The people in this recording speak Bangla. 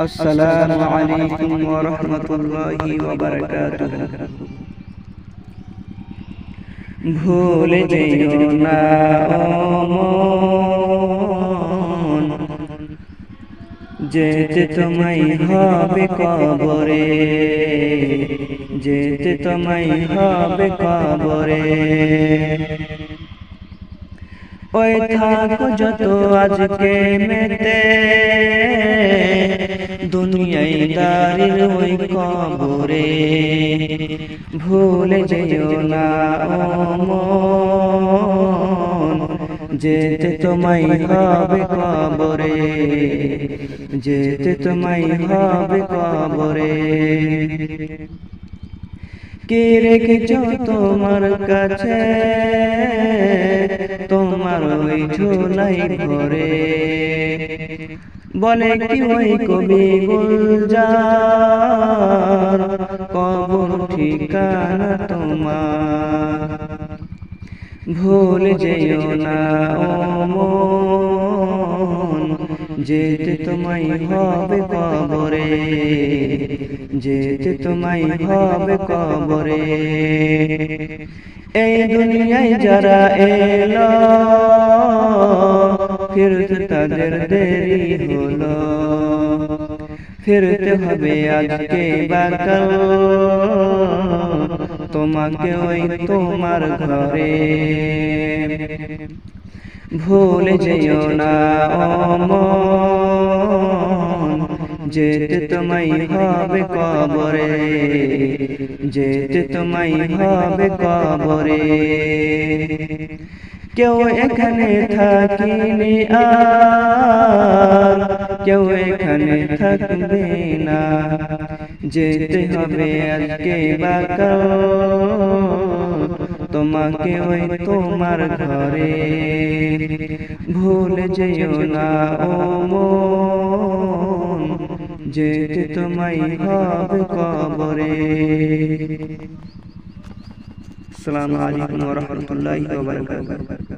আসসালামু আলাইকুম ওয়া রাহমাতুল্লাহি ওয়া বারাকাতুহু। ভুলে যেও না ও মন, যেতে তোমায় হবে কবরে, যেতে তোমায় হবে কবরে। ওই থাকো যত আজকে মেতে, দুনিয়ায় দাঁড়িয়ে ওই কবরে। ভুলে যেও না ও মন, যেতে তোমায় হবে কবরে, যেতে তোমায় হবে কবরে। কে রেখেছ তোমার কাছে তোমার ওই ঝোলাই ভরে, বলে কি ওই কবি গুলজার, কবর ঠিকানা তোমার। ভুলে যেও না ও মন, যেতে তোমায় হবে কবরে, যেতে তোমায় হবে কবরে। এই দুনিয়ায় যারা এলো ফিরতে তাদের দেরি হলো, ফিরতে হবে আজকে বা কাল তোমাকে ওই তোমার ঘরে। ভুলে যেও না ও মন, যেতে তোমায় হবে কবরে, যেতে তোমায় হবে কবরে। কেউ এখানে থাকিনি আর কেউ এখানে থাকবে না, যেতে হবে আজকে বা কাল তোমাকে ওই তোমার ঘরে। ভুলে যেও না ও মন, যেতে তোমায় হবে কবরে। আসসালামু আলাইকুম ওয়া রাহমাতুল্লাহি ওয়া বারাকাতুহু।